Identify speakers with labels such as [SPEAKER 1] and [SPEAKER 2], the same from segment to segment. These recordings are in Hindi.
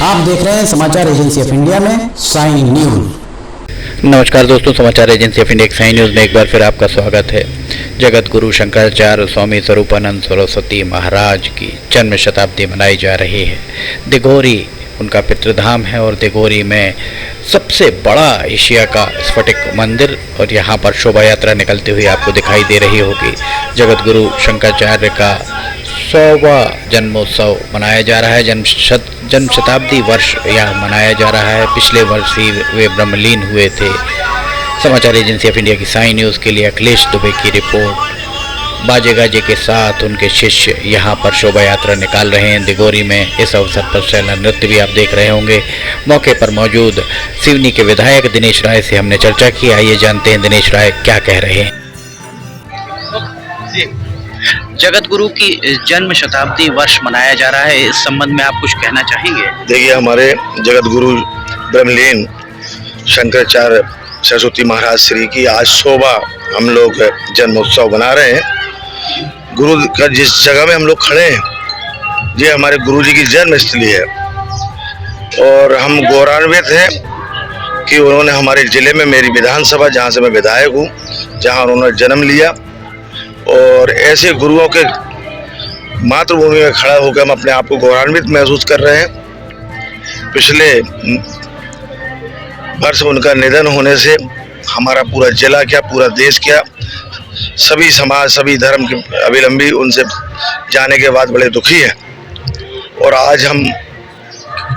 [SPEAKER 1] आप देख रहे हैं समाचार एजेंसी ऑफ इंडिया में साइन न्यूज।
[SPEAKER 2] नमस्कार दोस्तों, समाचार agency of India sign news में एक बार फिर आपका स्वागत है। जगत गुरु शंकराचार्य स्वामी स्वरूपानंद सरस्वती महाराज की जन्म शताब्दी मनाई जा रही है। दिघोरी उनका पितृधाम है और दिघोरी में सबसे बड़ा एशिया का स्फटिक मंदिर, और यहाँ पर शोभा यात्रा निकलती हुई आपको दिखाई दे रही होगी। जगत गुरु शंकराचार्य का 100वां जन्मोत्सव मनाया जा रहा है। जन्म शताब्दी वर्ष यह मनाया जा रहा है। पिछले वर्ष ही वे ब्रह्मलीन हुए थे। समाचार एजेंसी ऑफ इंडिया की साइन न्यूज़ के लिए अखिलेश दुबे की रिपोर्ट। बाजे गाजे के साथ उनके शिष्य यहाँ पर शोभा यात्रा निकाल रहे हैं दिघोरी में। इस अवसर पर शैला नृत्य भी आप देख रहे होंगे। मौके पर मौजूद सिवनी के विधायक दिनेश राय से हमने चर्चा की। आइए जानते हैं दिनेश राय क्या कह रहे हैं। जगत गुरु की जन्म शताब्दी वर्ष मनाया जा रहा है, इस संबंध में आप कुछ कहना चाहेंगे?
[SPEAKER 3] देखिए, हमारे जगत गुरु ब्रह्मलीन शंकराचार्य सरस्वती महाराज श्री की आज 100वां हम लोग जन्मोत्सव बना रहे हैं। गुरु का जिस जगह में हम लोग खड़े हैं ये हमारे गुरु जी की जन्मस्थली है, और हम गौरवान्वित हैं कि उन्होंने हमारे ज़िले में मेरी विधानसभा, जहाँ से मैं विधायक हूँ, जहाँ उन्होंने जन्म लिया, और ऐसे गुरुओं के मातृभूमि में खड़ा होकर हम अपने आप को गौरवान्वित महसूस कर रहे हैं। पिछले वर्ष उनका निधन होने से हमारा पूरा जिला क्या, पूरा देश क्या, सभी समाज, सभी धर्म के अवलंबी उनसे जाने के बाद बड़े दुखी हैं। और आज हम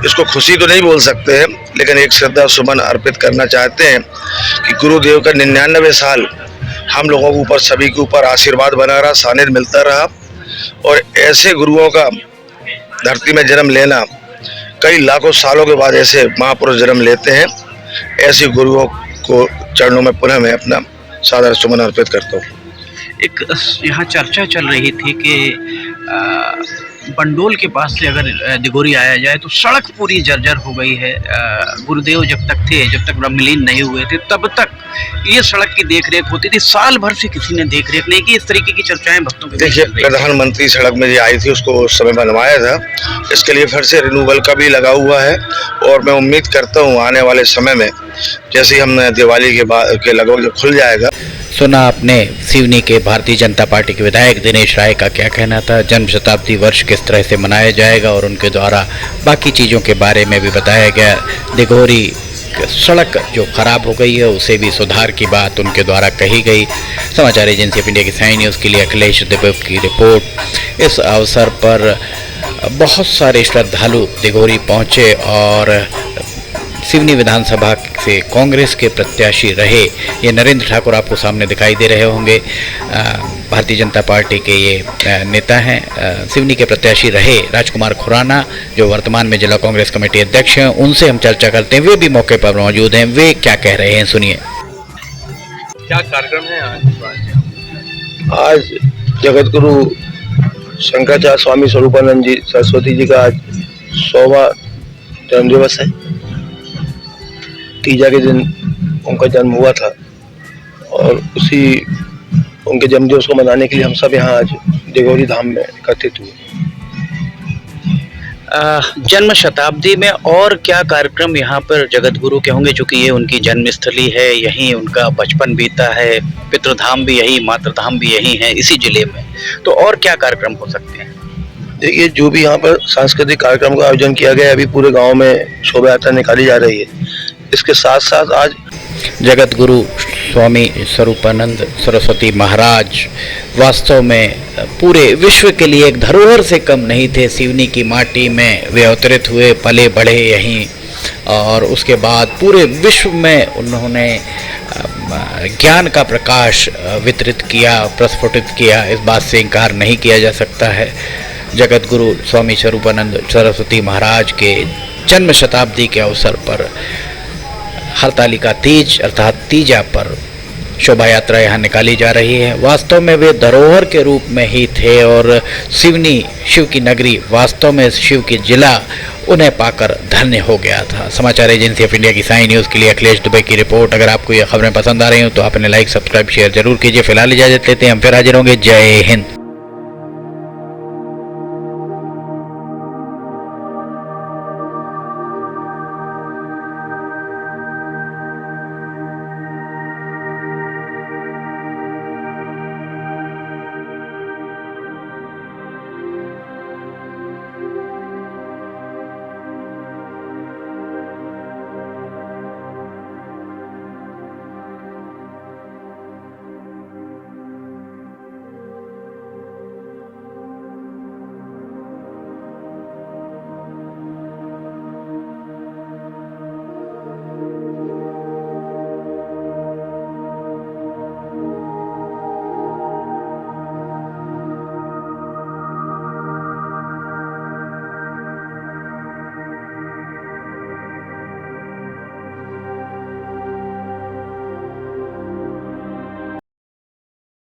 [SPEAKER 3] इसको खुशी तो नहीं बोल सकते हैं, लेकिन एक श्रद्धा सुमन अर्पित करना चाहते हैं कि गुरुदेव का 99 साल हम लोगों के ऊपर, सभी के ऊपर आशीर्वाद बना रहा, सानिध्य मिलता रहा। और ऐसे गुरुओं का धरती में जन्म लेना, कई लाखों सालों के बाद ऐसे महापुरुष जन्म लेते हैं। ऐसे गुरुओं को चरणों में पुनः मैं अपना सादर सुमन अर्पित करता हूँ।
[SPEAKER 2] एक यहाँ चर्चा चल रही थी कि बंडोल के पास से अगर दिघोरी आया जाए तो सड़क पूरी जर्जर हो गई है। गुरुदेव जब तक थे, जब तक ब्रह्मलीन नहीं हुए थे, तब तक ये सड़क की देखरेख होती थी। साल भर से किसी ने देखरेख नहीं की। इस तरीके की चर्चाएं भक्तों के
[SPEAKER 3] देखिए, प्रधानमंत्री सड़क में जो आई थी उसको उस समय बनवाया था, इसके लिए फिर से रिन्यूअल का भी लगा हुआ है। और मैं उम्मीद करता हूँ आने वाले समय में, जैसे ही हम दिवाली के बाद के लगभग जब खुल जाएगा।
[SPEAKER 2] सुना आपने सिवनी के भारतीय जनता पार्टी के विधायक दिनेश राय का क्या कहना था। जन्म शताब्दी वर्ष किस तरह से मनाया जाएगा और उनके द्वारा बाकी चीज़ों के बारे में भी बताया गया। दिघोरी सड़क जो खराब हो गई है उसे भी सुधार की बात उनके द्वारा कही गई। समाचार एजेंसी ऑफ इंडिया की साइन न्यूज़ के लिए अखिलेश दुबे की रिपोर्ट। इस अवसर पर बहुत सारे श्रद्धालु दिघोरी पहुँचे और सिवनी विधानसभा से कांग्रेस के प्रत्याशी रहे ये नरेंद्र ठाकुर आपको सामने दिखाई दे रहे होंगे। भारतीय जनता पार्टी के ये नेता हैं। सिवनी के प्रत्याशी रहे राजकुमार खुराना, जो वर्तमान में जिला कांग्रेस कमेटी अध्यक्ष हैं। उनसे हम चर्चा करते हैं। वे भी मौके पर मौजूद हैं। वे क्या कह रहे हैं, सुनिए।
[SPEAKER 4] क्या कार्यक्रम है
[SPEAKER 3] आज जगत गुरु शंकराचार्य स्वामी स्वरूपानंद जी सरस्वती जी का आज 100वां जन्म दिवस है। तीजा के दिन उनका जन्म हुआ था, और उसी उनके जन्मदिवस को मनाने के लिए हम सब यहाँ आज दिघोरी धाम में एकत्रित हुए।
[SPEAKER 2] जन्म शताब्दी में और क्या कार्यक्रम यहाँ पर जगत गुरु के होंगे, चूँकि ये उनकी जन्मस्थली है, यहीं उनका बचपन बीता है, पितृधाम भी यही, मातृधाम भी यही है इसी जिले में, तो और क्या कार्यक्रम हो सकते हैं?
[SPEAKER 3] देखिए, जो भी यहाँ पर सांस्कृतिक कार्यक्रम का आयोजन किया गया है, अभी पूरे गाँव में शोभा यात्रा निकाली जा रही है। इसके साथ साथ आज
[SPEAKER 2] जगत गुरु स्वामी स्वरूपानंद सरस्वती महाराज वास्तव में पूरे विश्व के लिए एक धरोहर से कम नहीं थे। सिवनी की माटी में वे अवतरित हुए, पले बढ़े यहीं, और उसके बाद पूरे विश्व में उन्होंने ज्ञान का प्रकाश वितरित किया, प्रस्फुटित किया। इस बात से इनकार नहीं किया जा सकता है। जगत गुरु स्वामी स्वरूपानंद सरस्वती महाराज के जन्म शताब्दी के अवसर पर हरतालिका तीज अर्थात तीजा पर शोभा यात्रा यहाँ निकाली जा रही है। वास्तव में वे धरोहर के रूप में ही थे, और सिवनी शिव की नगरी, वास्तव में शिव की जिला उन्हें पाकर धन्य हो गया था। समाचार एजेंसी ऑफ इंडिया की साइन न्यूज़ के लिए अखिलेश दुबे की रिपोर्ट। अगर आपको ये खबरें पसंद आ रही हो तो आपने लाइक, सब्सक्राइब, शेयर जरूर कीजिए। फिलहाल इजाजत लेते हैं, हम फिर हाजिर होंगे। जय हिंद।